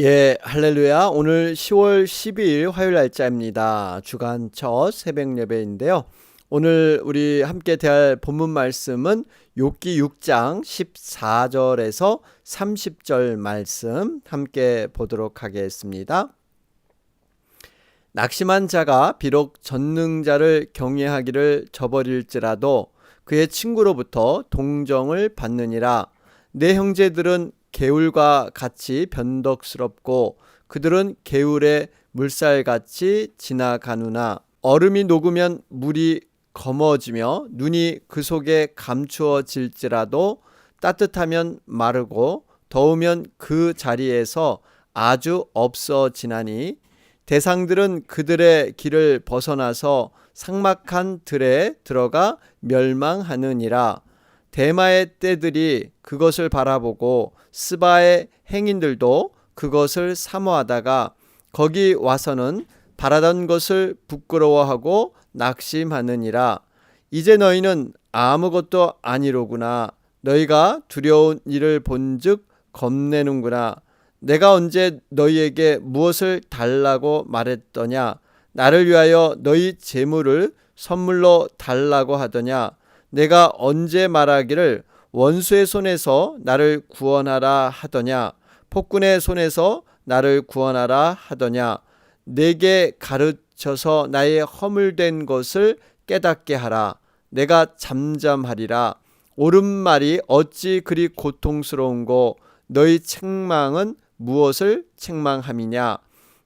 예, 할렐루야. 오늘 10월 12일 화요일 날짜입니다. 주간 첫 새벽 예배인데요. 오늘 우리 함께 대할 본문 말씀은 욥기 6장 14절에서 30절 말씀 함께 보도록 하겠습니다. 낙심한 자가 비록 전능자를 경외하기를 저버릴지라도 그의 친구로부터 동정을 받느니라. 내 형제들은 개울과 같이 변덕스럽고 그들은 개울의 물살같이 지나가누나 얼음이 녹으면 물이 검어지며 눈이 그 속에 감추어질지라도 따뜻하면 마르고 더우면 그 자리에서 아주 없어지나니 대상들은 그들의 길을 벗어나서 삭막한 들에 들어가 멸망하느니라. 대마의 떼들이 그것을 바라보고 스바의 행인들도 그것을 사모하다가 거기 와서는 바라던 것을 부끄러워하고 낙심하느니라. 이제 너희는 아무것도 아니로구나. 너희가 두려운 일을 본즉 겁내는구나. 내가 언제 너희에게 무엇을 달라고 말했더냐? 나를 위하여 너희 재물을 선물로 달라고 하더냐? 내가 언제 말하기를 원수의 손에서 나를 구원하라 하더냐? 폭군의 손에서 나를 구원하라 하더냐? 내게 가르쳐서 나의 허물된 것을 깨닫게 하라. 내가 잠잠하리라. 옳은 말이 어찌 그리 고통스러운고 너희 책망은 무엇을 책망함이냐?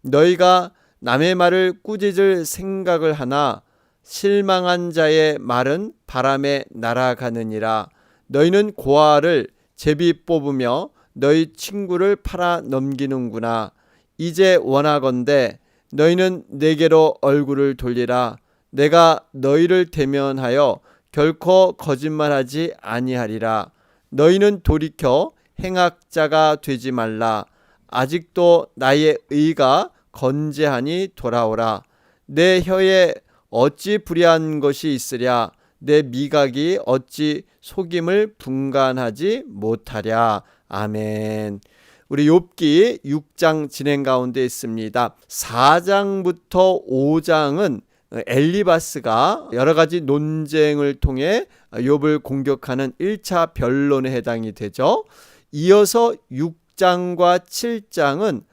너희가 남의 말을 꾸짖을 생각을 하나 실망한 자의 말은 바람에 날아가느니라. 너희는 고아를 제비 뽑으며 너희 친구를 팔아 넘기는구나. 이제 원하건대 너희는 내게로 얼굴을 돌리라. 내가 너희를 대면하여 결코 거짓말하지 아니하리라. 너희는 돌이켜 행악자가 되지 말라. 아직도 나의 의가 건재하니 돌아오라. 내 혀에 어찌 불의한 것이 있으랴? 내 미각이 어찌 속임을 분간하지 못하랴? 아멘. 우리 욥기 6장 진행 가운데 있습니다. 4장부터 5장은 엘리바스가 여러 가지 논쟁을 통해 욥을 공격하는 1차 변론에 해당이 되죠. 이어서 6장과 7장은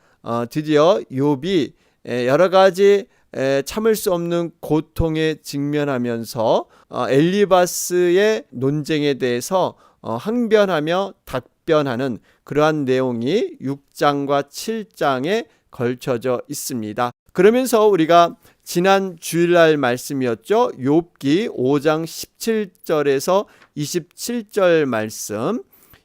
드디어 욥이 여러 가지 참을 수 없는 고통에 직면하면서 엘리바스의 논쟁에 대해서 항변하며 답변하는 그러한 내용이 6장과 7장에 걸쳐져 있습니다. 그러면서 우리가 지난 주일날 말씀이었죠. 욥기 5장 17절에서 27절 말씀.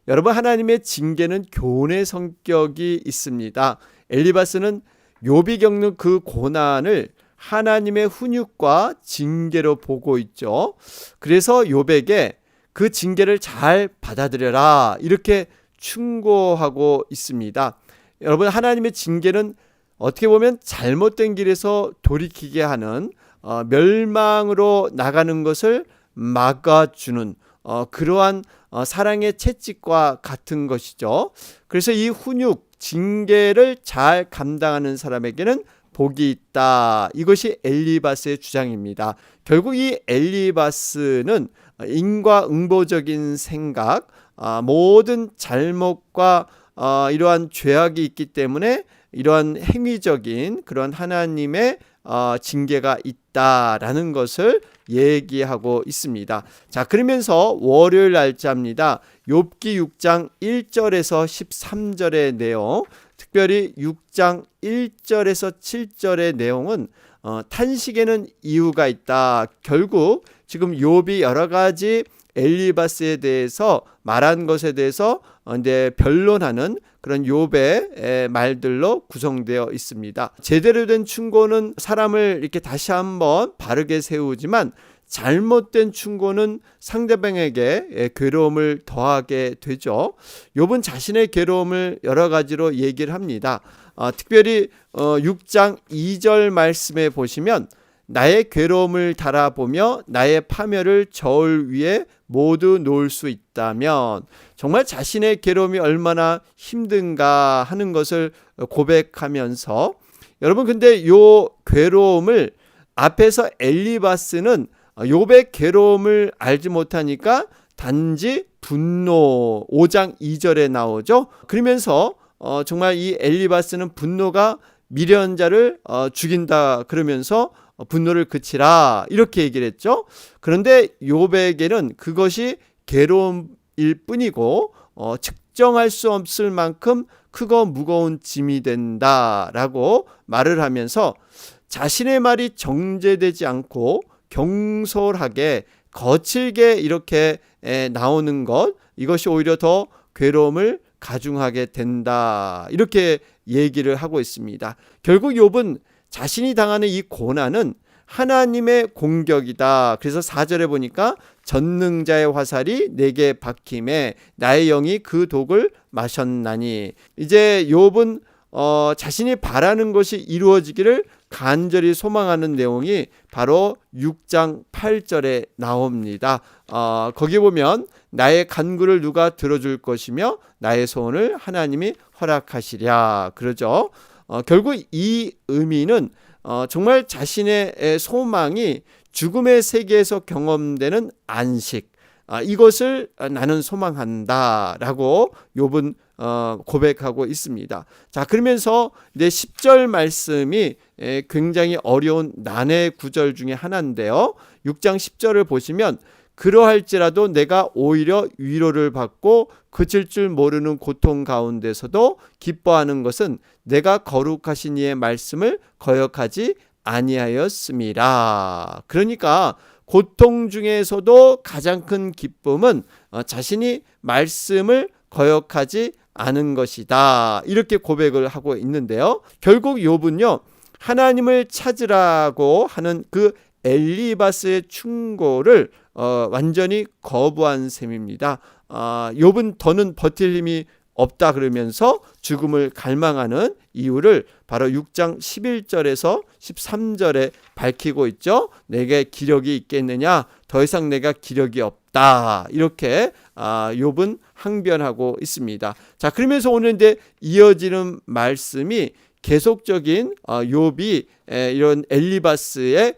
여러분, 하나님의 징계는 교훈의 성격이 있습니다. 엘리바스는 욥이 겪는 그 고난을 하나님의 훈육과 징계로 보고 있죠. 그래서 욥에게 그 징계를 잘 받아들여라 이렇게 충고하고 있습니다. 여러분, 하나님의 징계는 어떻게 보면 잘못된 길에서 돌이키게 하는 멸망으로 나가는 것을 막아주는 그러한 사랑의 채찍과 같은 것이죠. 그래서 이 훈육, 징계를 잘 감당하는 사람에게는 복이 있다. 이것이 엘리바스의 주장입니다. 결국 이 엘리바스는 인과응보적인 생각, 모든 잘못과 이러한 죄악이 있기 때문에 이러한 행위적인 그런 하나님의 징계가 있다라는 것을 얘기하고 있습니다. 자, 그러면서 월요일 날짜입니다. 욥기 6장 1절에서 13절의 내용, 특별히 6장 1절에서 7절의 내용은 탄식에는 이유가 있다. 결국 지금 욥이 여러 가지 엘리바스에 대해서 말한 것에 대해서 변론하는 그런 욥의 말들로 구성되어 있습니다. 제대로 된 충고는 사람을 이렇게 다시 한번 바르게 세우지만 잘못된 충고는 상대방에게 괴로움을 더하게 되죠. 욥은 자신의 괴로움을 여러 가지로 얘기를 합니다. 특별히 6장 2절 말씀에 보시면 나의 괴로움을 달아보며 나의 파멸을 저울 위에 모두 놓을 수 있다면 정말 자신의 괴로움이 얼마나 힘든가 하는 것을 고백하면서, 여러분 근데 요 괴로움을 앞에서 엘리바스는 욥의 괴로움을 알지 못하니까 단지 분노, 5장 2절에 나오죠. 그러면서 정말 이 엘리바스는 분노가 미련자를 죽인다 그러면서 분노를 그치라 이렇게 얘기를 했죠. 그런데 욥에게는 그것이 괴로움일 뿐이고 측정할 수 없을 만큼 크고 무거운 짐이 된다라고 말을 하면서 자신의 말이 정제되지 않고 경솔하게 거칠게 이렇게 나오는 것, 이것이 오히려 더 괴로움을 가중하게 된다 이렇게 얘기를 하고 있습니다. 결국 욥은 자신이 당하는 이 고난은 하나님의 공격이다. 그래서 4절에 보니까 전능자의 화살이 내게 박힘에 나의 영이 그 독을 마셨나니, 이제 욥은 자신이 바라는 것이 이루어지기를 간절히 소망하는 내용이 바로 6장 8절에 나옵니다. 거기 보면 나의 간구를 누가 들어줄 것이며 나의 소원을 하나님이 허락하시랴 그러죠. 결국 이 의미는 정말 자신의 소망이 죽음의 세계에서 경험되는 안식, 이것을 나는 소망한다 라고 욥은 고백하고 있습니다. 자, 그러면서 이제 10절 말씀이 굉장히 어려운 난해 구절 중에 하나인데요. 6장 10절을 보시면 그러할지라도 내가 오히려 위로를 받고 그칠 줄 모르는 고통 가운데서도 기뻐하는 것은 내가 거룩하신 이의 말씀을 거역하지 아니하였음이라. 그러니까 고통 중에서도 가장 큰 기쁨은 자신이 말씀을 거역하지 않은 것이다 이렇게 고백을 하고 있는데요. 결국 욥은요, 하나님을 찾으라고 하는 그 엘리바스의 충고를 완전히 거부한 셈입니다. 욥은 더는 버틸 힘이 없다 그러면서 죽음을 갈망하는 이유를 바로 6장 11절에서 13절에 밝히고 있죠. 내게 기력이 있겠느냐? 더 이상 내가 기력이 없다. 이렇게 욥은 항변하고 있습니다. 자, 그러면서 오늘 이제 이어지는 말씀이 계속적인 욥이 이런 엘리바스의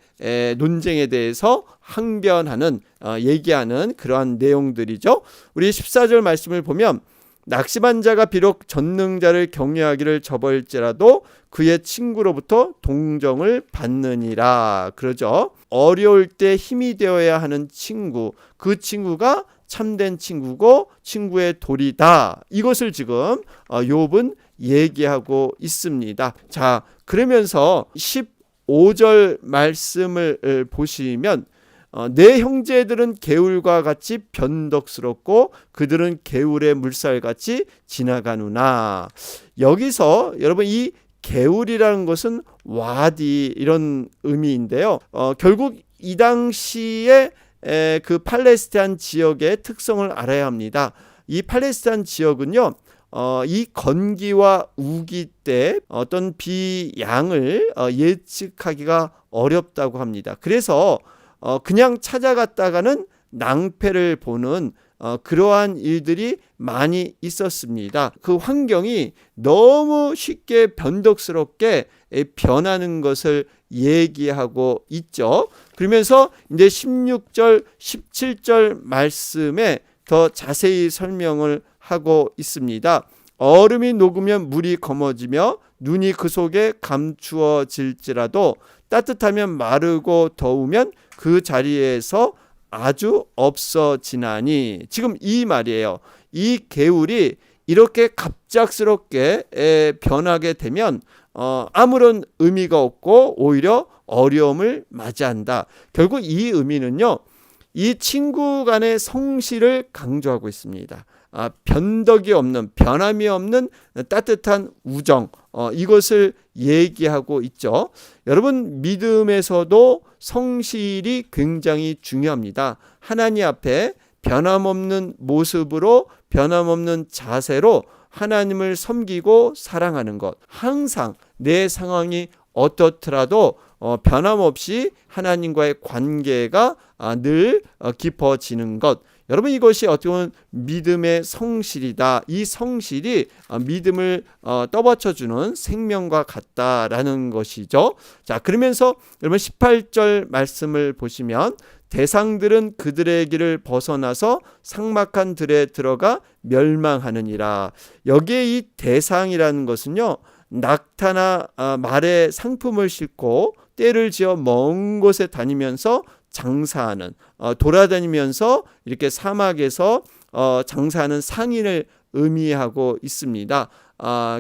논쟁에 대해서 항변하는, 얘기하는 그러한 내용들이죠. 우리 14절 말씀을 보면 낙심한 자가 비록 전능자를 경외하기를 저버릴지라도 그의 친구로부터 동정을 받느니라 그러죠. 어려울 때 힘이 되어야 하는 친구, 그 친구가 참된 친구고 친구의 도리다. 이것을 지금 욥은 얘기하고 있습니다. 자, 그러면서 15절 말씀을 보시면 내 형제들은 개울과 같이 변덕스럽고 그들은 개울의 물살같이 지나가누나. 여기서 여러분 이 개울이라는 것은 와디 이런 의미인데요. 결국 이 당시에 그 팔레스타인 지역의 특성을 알아야 합니다. 이 팔레스타인 지역은요, 이 건기와 우기 때 어떤 비 양을 예측하기가 어렵다고 합니다. 그래서 그냥 찾아갔다가는 낭패를 보는 그러한 일들이 많이 있었습니다. 그 환경이 너무 쉽게 변덕스럽게 변하는 것을 얘기하고 있죠. 그러면서 이제 16절, 17절 말씀에 더 자세히 설명을 하고 있습니다. 얼음이 녹으면 물이 검어지며 눈이 그 속에 감추어질지라도 따뜻하면 마르고 더우면 그 자리에서 아주 없어지나니. 지금 이 말이에요. 이 개울이 이렇게 갑작스럽게 변하게 되면 아무런 의미가 없고 오히려 어려움을 맞이한다. 결국 이 의미는요, 이 친구 간의 성실을 강조하고 있습니다. 변덕이 없는, 변함이 없는 따뜻한 우정, 이것을 얘기하고 있죠. 여러분, 믿음에서도 성실이 굉장히 중요합니다. 하나님 앞에 변함없는 모습으로, 변함없는 자세로 하나님을 섬기고 사랑하는 것. 항상 내 상황이 어떻더라도 변함없이 하나님과의 관계가 늘 깊어지는 것. 여러분, 이것이 어떻게 보면 믿음의 성실이다. 이 성실이 믿음을 떠받쳐주는 생명과 같다라는 것이죠. 자, 그러면서 여러분 18절 말씀을 보시면 대상들은 그들의 길을 벗어나서 삭막한 들에 들어가 멸망하느니라. 여기에 이 대상이라는 것은요, 낙타나 말의 상품을 싣고 때를 지어 먼 곳에 다니면서 장사하는, 돌아다니면서 이렇게 사막에서 장사하는 상인을 의미하고 있습니다.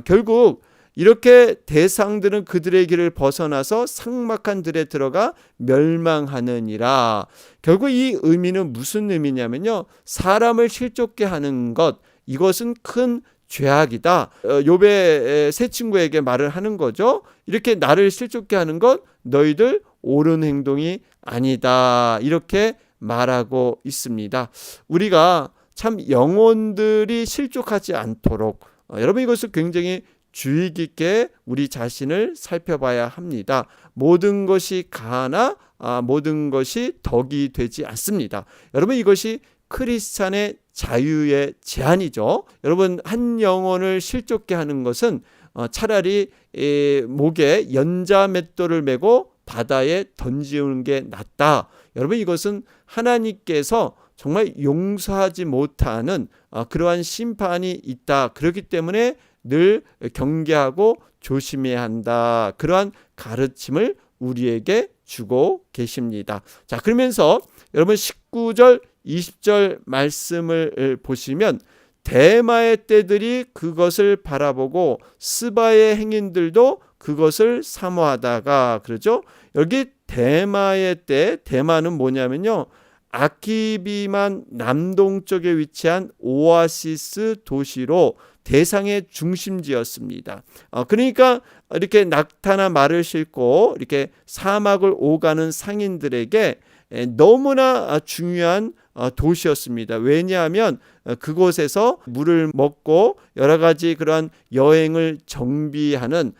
결국 이렇게 대상들은 그들의 길을 벗어나서 삭막한 들에 들어가 멸망하느니라. 결국 이 의미는 무슨 의미냐면요, 사람을 실족게 하는 것, 이것은 큰 죄악이다. 욥의 세 친구에게 말을 하는 거죠. 이렇게 나를 실족게 하는 것, 너희들 옳은 행동이 아니다. 이렇게 말하고 있습니다. 우리가 참 영혼들이 실족하지 않도록 여러분, 이것을 굉장히 주의 깊게 우리 자신을 살펴봐야 합니다. 모든 것이 가나 모든 것이 덕이 되지 않습니다. 여러분, 이것이 크리스찬의 자유의 제한이죠. 여러분, 한 영혼을 실족게 하는 것은 차라리 목에 연자맷돌을 메고 바다에 던지는 게 낫다. 여러분, 이것은 하나님께서 정말 용서하지 못하는 그러한 심판이 있다. 그렇기 때문에 늘 경계하고 조심해야 한다. 그러한 가르침을 우리에게 주고 계십니다. 자, 그러면서 여러분 19절 20절 말씀을 보시면 대마의 떼들이 그것을 바라보고 스바의 행인들도 그것을 사모하다가, 그러죠. 여기 대마의 떼, 대마는 뭐냐면요, 아키비만 남동쪽에 위치한 오아시스 도시로 대상의 중심지였습니다. 그러니까 이렇게 낙타나 말을 싣고 이렇게 사막을 오가는 상인들에게 너무나 중요한 도시였습니다. 왜냐하면 그곳에서 물을 먹고 여러 가지 그러한 여행을 정비하는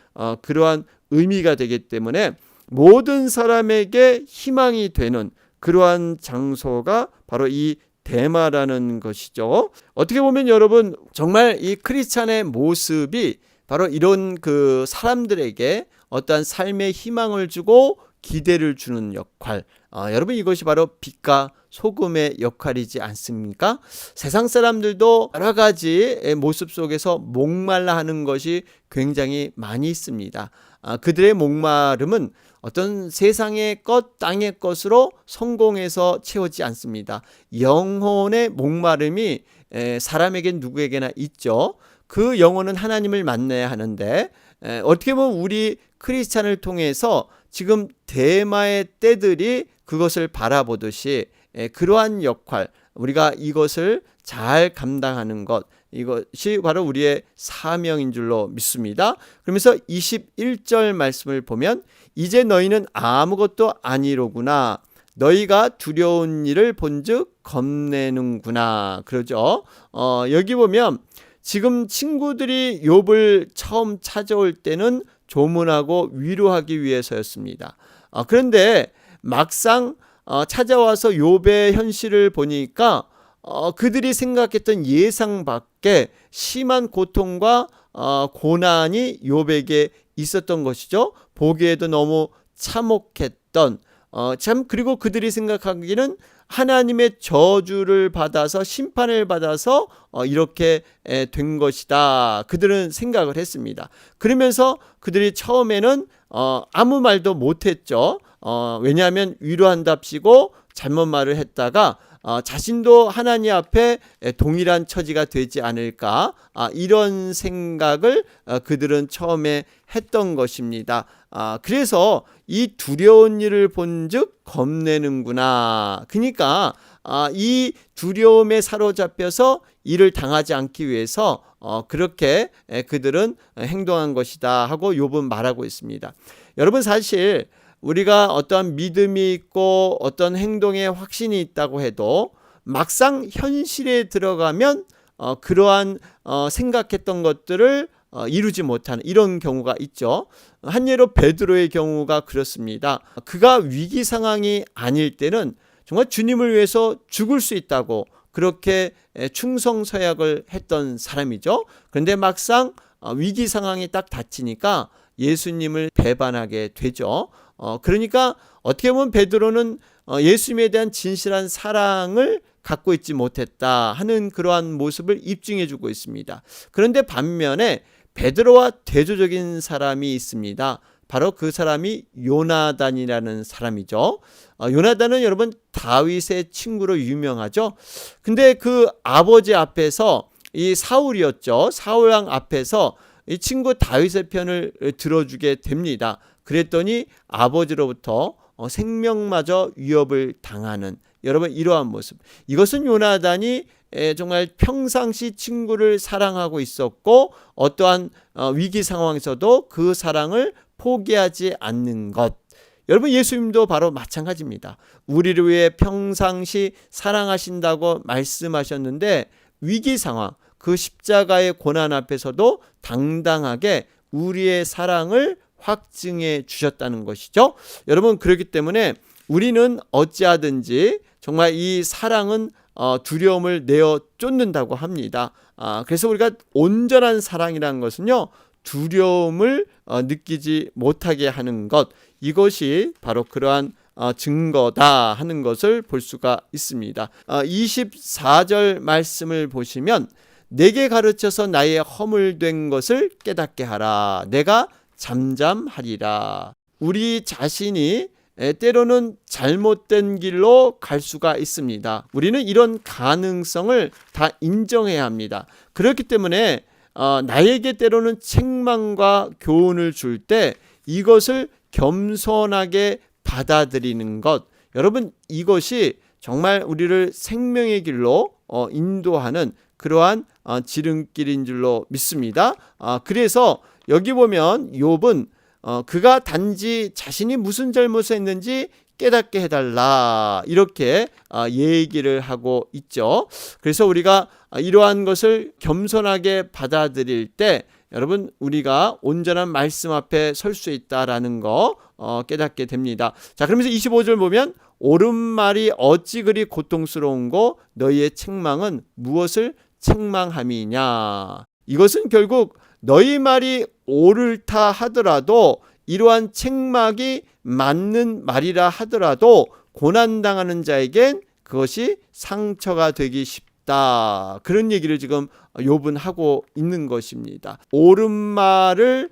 그러한 의미가 되기 때문에 모든 사람에게 희망이 되는 그러한 장소가 바로 이 대마라는 것이죠. 어떻게 보면 여러분, 정말 이 크리스찬의 모습이 바로 이런 그 사람들에게 어떠한 삶의 희망을 주고 기대를 주는 역할. 여러분, 이것이 바로 빛과 소금의 역할이지 않습니까? 세상 사람들도 여러 가지 모습 속에서 목말라 하는 것이 굉장히 많이 있습니다. 그들의 목마름은 어떤 세상의 것, 땅의 것으로 성공해서 채우지 않습니다. 영혼의 목마름이 사람에게 누구에게나 있죠. 그 영혼은 하나님을 만나야 하는데, 어떻게 보면 우리 크리스찬을 통해서 지금 대마의 떼들이 그것을 바라보듯이 그러한 역할, 우리가 이것을 잘 감당하는 것, 이것이 바로 우리의 사명인 줄로 믿습니다. 그러면서 21절 말씀을 보면 이제 너희는 아무것도 아니로구나. 너희가 두려운 일을 본즉 겁내는구나. 그러죠. 여기 보면 지금 친구들이 욥을 처음 찾아올 때는 조문하고 위로하기 위해서였습니다. 그런데 막상 찾아와서 욥의 현실을 보니까 그들이 생각했던 예상 밖에 심한 고통과 고난이 욥에게 있었던 것이죠. 보기에도 너무 참혹했던, 그리고 그들이 생각하기는 하나님의 저주를 받아서 심판을 받아서 이렇게 된 것이다. 그들은 생각을 했습니다. 그러면서 그들이 처음에는 아무 말도 못했죠. 왜냐하면 위로한답시고 잘못 말을 했다가 자신도 하나님 앞에 동일한 처지가 되지 않을까, 이런 생각을 그들은 처음에 했던 것입니다. 그래서 이 두려운 일을 본즉 겁내는구나. 그러니까 이 두려움에 사로잡혀서 이를 당하지 않기 위해서 그렇게 그들은 행동한 것이다 하고 욥은 말하고 있습니다. 여러분, 사실 우리가 어떠한 믿음이 있고 어떤 행동에 확신이 있다고 해도 막상 현실에 들어가면 그러한 생각했던 것들을 이루지 못하는 이런 경우가 있죠. 한 예로 베드로의 경우가 그렇습니다. 그가 위기 상황이 아닐 때는 정말 주님을 위해서 죽을 수 있다고 그렇게 충성서약을 했던 사람이죠. 그런데 막상 위기 상황이 딱 닥치니까 예수님을 배반하게 되죠. 그러니까 어떻게 보면 베드로는 예수님에 대한 진실한 사랑을 갖고 있지 못했다 하는 그러한 모습을 입증해 주고 있습니다. 그런데 반면에 베드로와 대조적인 사람이 있습니다. 바로 그 사람이 요나단이라는 사람이죠. 요나단은 여러분 다윗의 친구로 유명하죠. 근데 그 아버지 앞에서 이 사울이었죠. 사울 왕 앞에서 이 친구 다윗의 편을 들어주게 됩니다. 그랬더니 아버지로부터 생명마저 위협을 당하는 여러분 이러한 모습. 이것은 요나단이 정말 평상시 친구를 사랑하고 있었고 어떠한 위기 상황에서도 그 사랑을 포기하지 않는 것. 여러분 예수님도 바로 마찬가지입니다. 우리를 위해 평상시 사랑하신다고 말씀하셨는데 위기 상황, 그 십자가의 고난 앞에서도 당당하게 우리의 사랑을 확증해 주셨다는 것이죠. 여러분 그렇기 때문에 우리는 어찌하든지 정말 이 사랑은 두려움을 내어 쫓는다고 합니다. 그래서 우리가 온전한 사랑이라는 것은요, 두려움을 느끼지 못하게 하는 것, 이것이 바로 그러한 증거다 하는 것을 볼 수가 있습니다. 24절 말씀을 보시면 내게 가르쳐서 나의 허물된 것을 깨닫게 하라. 내가 잠잠하리라. 우리 자신이 때로는 잘못된 길로 갈 수가 있습니다. 우리는 이런 가능성을 다 인정해야 합니다. 그렇기 때문에 나에게 때로는 책망과 교훈을 줄 때 이것을 겸손하게 받아들이는 것, 여러분 이것이 정말 우리를 생명의 길로 인도하는 그러한 지름길인 줄로 믿습니다. 그래서 여기 보면 욥은 그가 단지 자신이 무슨 잘못을 했는지 깨닫게 해달라 이렇게 얘기를 하고 있죠. 그래서 우리가 이러한 것을 겸손하게 받아들일 때 여러분 우리가 온전한 말씀 앞에 설 수 있다라는 거 깨닫게 됩니다. 자, 그러면서 25절 보면 옳은 말이 어찌 그리 고통스러운고 너희의 책망은 무엇을 책망함이냐. 이것은 결국 너희 말이 옳다 하더라도 이러한 책망이 맞는 말이라 하더라도 고난당하는 자에겐 그것이 상처가 되기 쉽다. 그런 얘기를 지금 욥은 하고 있는 것입니다. 옳은 말을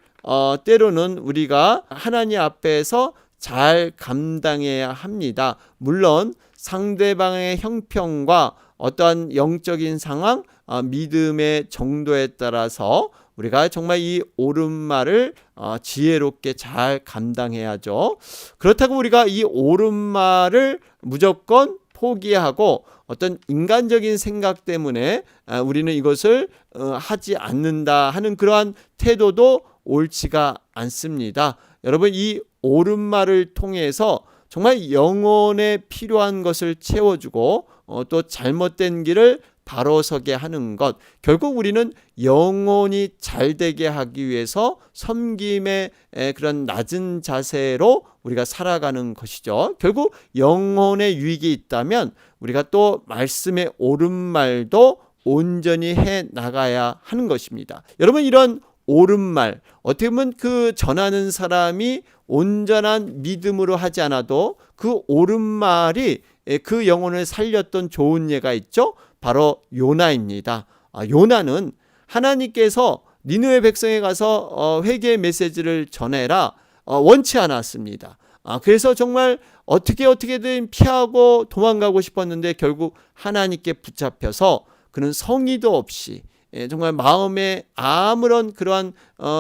때로는 우리가 하나님 앞에서 잘 감당해야 합니다. 물론 상대방의 형평과 어떠한 영적인 상황, 믿음의 정도에 따라서 우리가 정말 이 옳은 말을 지혜롭게 잘 감당해야죠. 그렇다고 우리가 이 옳은 말을 무조건 포기하고 어떤 인간적인 생각 때문에 우리는 이것을 하지 않는다 하는 그러한 태도도 옳지가 않습니다. 여러분 이 옳은 말을 통해서 정말 영혼에 필요한 것을 채워주고 또 잘못된 길을 바로 서게 하는 것, 결국 우리는 영혼이 잘 되게 하기 위해서 섬김의 그런 낮은 자세로 우리가 살아가는 것이죠. 결국 영혼의 유익이 있다면 우리가 또 말씀의 옳은 말도 온전히 해 나가야 하는 것입니다. 여러분 이런 옳은 말, 어떻게 보면 그 전하는 사람이 온전한 믿음으로 하지 않아도 그 옳은 말이 그 영혼을 살렸던 좋은 예가 있죠. 바로 요나입니다. 요나는 하나님께서 니느웨 백성에 가서 회개의 메시지를 전해라 원치 않았습니다. 그래서 정말 어떻게든 피하고 도망가고 싶었는데 결국 하나님께 붙잡혀서 그는 성의도 없이 정말 마음에 아무런 그러한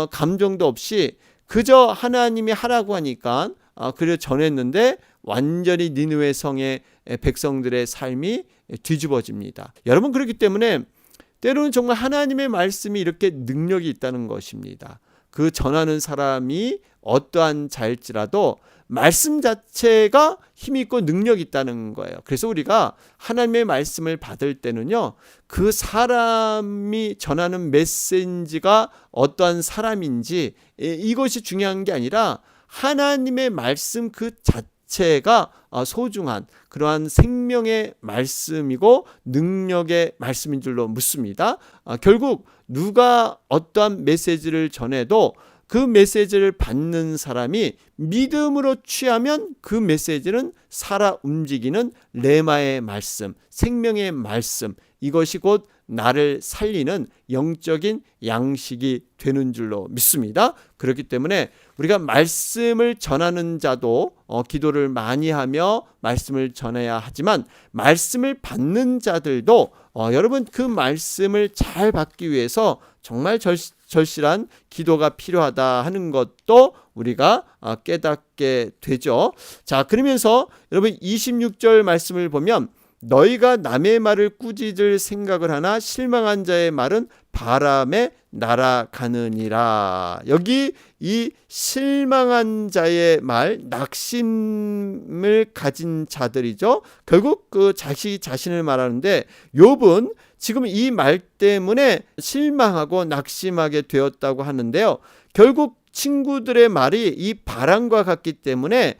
감정도 없이 그저 하나님이 하라고 하니까 그를 전했는데 완전히 니느웨 성의 백성들의 삶이 뒤집어집니다. 여러분 그렇기 때문에 때로는 정말 하나님의 말씀이 이렇게 능력이 있다는 것입니다. 그 전하는 사람이 어떠한 자일지라도 말씀 자체가 힘이 있고 능력이 있다는 거예요. 그래서 우리가 하나님의 말씀을 받을 때는요, 그 사람이 전하는 메시지가 어떠한 사람인지 이것이 중요한 게 아니라 하나님의 말씀 그 자체가 소중한 그러한 생명의 말씀이고 능력의 말씀인 줄로 묻습니다. 결국 누가 어떠한 메시지를 전해도 그 메시지를 받는 사람이 믿음으로 취하면 그 메시지는 살아 움직이는 레마의 말씀, 생명의 말씀, 이것이 곧 나를 살리는 영적인 양식이 되는 줄로 믿습니다. 그렇기 때문에 우리가 말씀을 전하는 자도 기도를 많이 하며 말씀을 전해야 하지만 말씀을 받는 자들도 여러분 그 말씀을 잘 받기 위해서 정말 절실한 기도가 필요하다 하는 것도 우리가 깨닫게 되죠. 자, 그러면서 여러분 26절 말씀을 보면 너희가 남의 말을 꾸짖을 생각을 하나 실망한 자의 말은 바람에 날아가느니라. 여기 이 실망한 자의 말, 낙심을 가진 자들이죠. 결국 그 자신을 말하는데 욥은 지금 이 말 때문에 실망하고 낙심하게 되었다고 하는데요. 결국 친구들의 말이 이 바람과 같기 때문에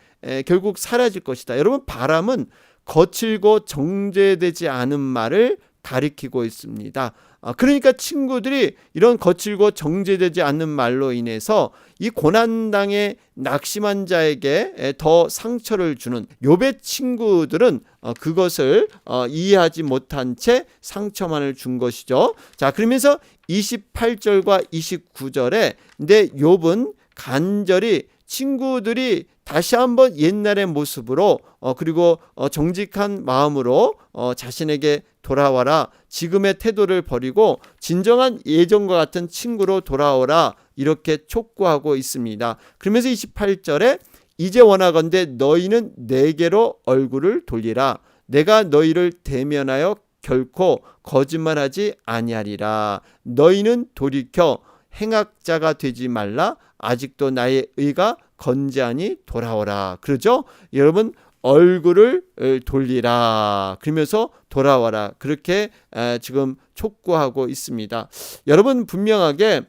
결국 사라질 것이다. 여러분, 바람은 거칠고 정제되지 않은 말을 가리키고 있습니다. 그러니까 친구들이 이런 거칠고 정제되지 않는 말로 인해서 이 고난당에 낙심한 자에게 더 상처를 주는 욥의 친구들은 그것을 이해하지 못한 채 상처만을 준 것이죠. 자, 그러면서 28절과 29절에 근데 욥은 간절히 친구들이 다시 한번 옛날의 모습으로 그리고 정직한 마음으로 자신에게 돌아와라, 지금의 태도를 버리고 진정한 예전과 같은 친구로 돌아오라, 이렇게 촉구하고 있습니다. 그러면서 28절에 이제 원하건대 너희는 내게로 얼굴을 돌리라. 내가 너희를 대면하여 결코 거짓말하지 아니하리라. 너희는 돌이켜 행악자가 되지 말라. 아직도 나의 의가 건재하니 돌아오라. 그러죠? 여러분, 얼굴을 돌리라. 그러면서 돌아와라. 그렇게 지금 촉구하고 있습니다. 여러분, 분명하게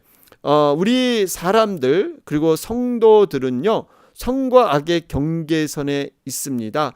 우리 사람들 그리고 성도들은요, 선과 악의 경계선에 있습니다.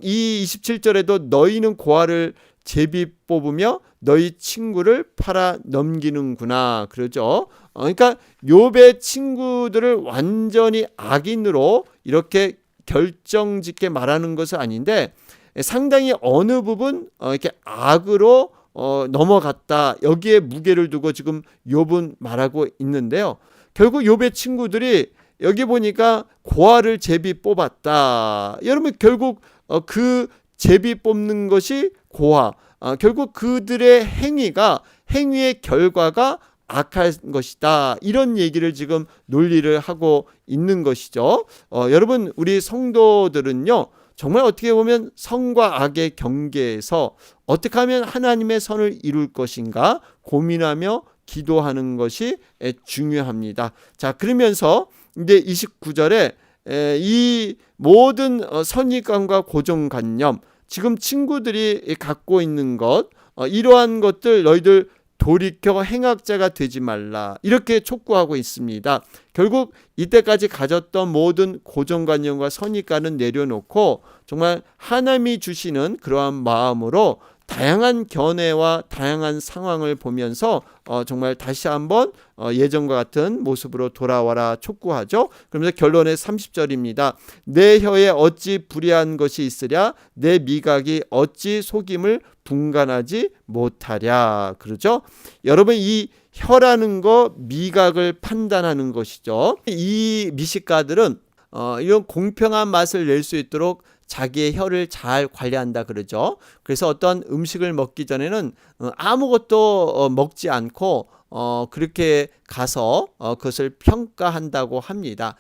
이 27절에도 너희는 고아를 제비 뽑으며 너희 친구를 팔아 넘기는구나, 그러죠. 그러니까 욥의 친구들을 완전히 악인으로 이렇게 결정짓게 말하는 것은 아닌데 상당히 어느 부분 이렇게 악으로 넘어갔다, 여기에 무게를 두고 지금 욥은 말하고 있는데요. 결국 욥의 친구들이 여기 보니까 고아를 제비 뽑았다. 여러분, 결국 그 제비 뽑는 것이 고아, 결국 그들의 행위의 결과가 악할 것이다, 이런 얘기를 지금 논리를 하고 있는 것이죠. 여러분, 우리 성도들은요, 정말 어떻게 보면 선과 악의 경계에서 어떻게 하면 하나님의 선을 이룰 것인가 고민하며 기도하는 것이 중요합니다. 자, 그러면서 이제 29절에 이 모든 선입관과 고정관념, 지금 친구들이 갖고 있는 것, 이러한 것들 너희들 돌이켜 행악자가 되지 말라, 이렇게 촉구하고 있습니다. 결국 이때까지 가졌던 모든 고정관념과 선입관은 내려놓고 정말 하나님이 주시는 그러한 마음으로 다양한 견해와 다양한 상황을 보면서 정말 다시 한번 예전과 같은 모습으로 돌아와라 촉구하죠. 그러면서 결론의 30절입니다. 내 혀에 어찌 불의한 것이 있으랴, 내 미각이 어찌 속임을 분간하지 못하랴, 그러죠. 여러분, 이 혀라는 거 미각을 판단하는 것이죠. 이 미식가들은 이런 공평한 맛을 낼 수 있도록 자기의 혀를 잘 관리한다 그러죠. 그래서 어떤 음식을 먹기 전에는 아무것도 먹지 않고 그렇게 가서 그것을 평가한다고 합니다.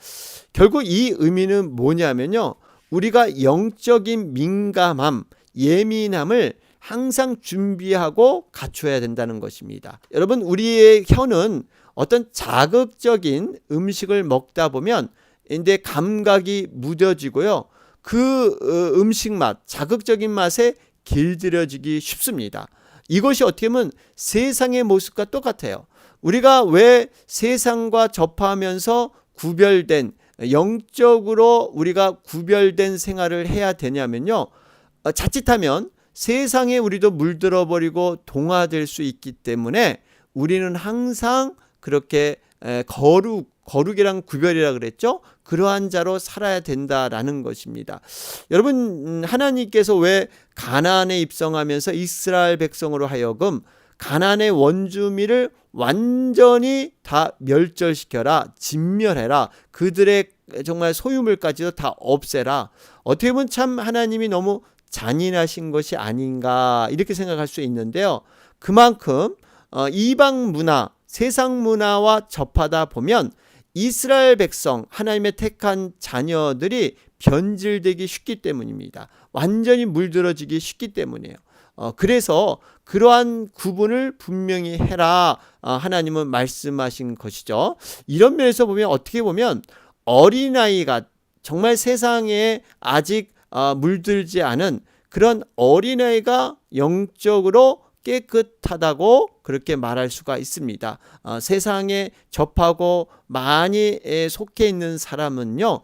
결국 이 의미는 뭐냐면요, 우리가 영적인 민감함, 예민함을 항상 준비하고 갖춰야 된다는 것입니다. 여러분, 우리의 혀는 어떤 자극적인 음식을 먹다 보면 내 감각이 무뎌지고요. 그 음식 맛, 자극적인 맛에 길들여지기 쉽습니다. 이것이 어떻게 보면 세상의 모습과 똑같아요. 우리가 왜 세상과 접하면서 구별된, 영적으로 우리가 구별된 생활을 해야 되냐면요, 자칫하면 세상에 우리도 물들어 버리고 동화될 수 있기 때문에 우리는 항상 그렇게 거룩이랑 구별이라 그랬죠. 그러한 자로 살아야 된다라는 것입니다. 여러분, 하나님께서 왜 가나안에 입성하면서 이스라엘 백성으로 하여금 가나안의 원주민을 완전히 다 멸절시켜라, 진멸해라, 그들의 정말 소유물까지도 다 없애라. 어떻게 보면 참 하나님이 너무 잔인하신 것이 아닌가 이렇게 생각할 수 있는데요. 그만큼 이방 문화, 세상 문화와 접하다 보면 이스라엘 백성, 하나님의 택한 자녀들이 변질되기 쉽기 때문입니다. 완전히 물들어지기 쉽기 때문이에요. 그래서 그러한 구분을 분명히 해라, 하나님은 말씀하신 것이죠. 이런 면에서 보면 어떻게 보면 어린아이가 정말 세상에 아직 물들지 않은 그런 어린아이가 영적으로 깨끗하다고 그렇게 말할 수가 있습니다. 세상에 접하고 많이 속해 있는 사람은요,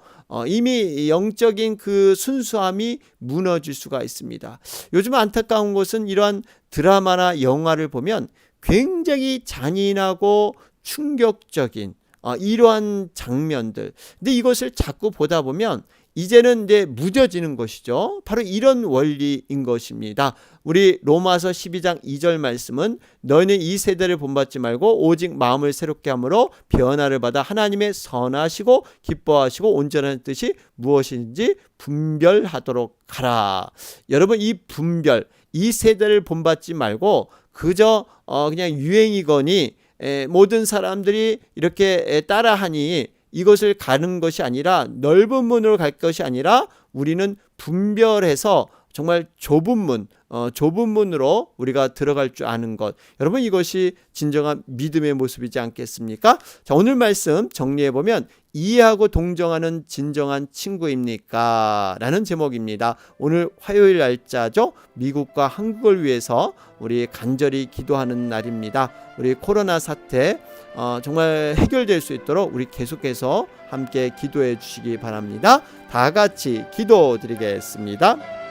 이미 영적인 그 순수함이 무너질 수가 있습니다. 요즘 안타까운 것은 이러한 드라마나 영화를 보면 굉장히 잔인하고 충격적인 이러한 장면들. 근데 이것을 자꾸 보다 보면 이제는 이제 무뎌지는 것이죠. 바로 이런 원리인 것입니다. 우리 로마서 12장 2절 말씀은 너희는 이 세대를 본받지 말고 오직 마음을 새롭게 함으로 변화를 받아 하나님의 선하시고 기뻐하시고 온전한 뜻이 무엇인지 분별하도록 하라. 여러분, 이 분별, 이 세대를 본받지 말고 그저 그냥 유행이거니 모든 사람들이 이렇게 따라하니 이것을 가는 것이 아니라, 넓은 문으로 갈 것이 아니라 우리는 분별해서 정말 좁은 문으로 우리가 들어갈 줄 아는 것. 여러분, 이것이 진정한 믿음의 모습이지 않겠습니까? 자, 오늘 말씀 정리해보면 이해하고 동정하는 진정한 친구입니까? 라는 제목입니다. 오늘 화요일 날짜죠. 미국과 한국을 위해서 우리 간절히 기도하는 날입니다. 우리 코로나 사태 정말 해결될 수 있도록 우리 계속해서 함께 기도해 주시기 바랍니다. 다 같이 기도드리겠습니다.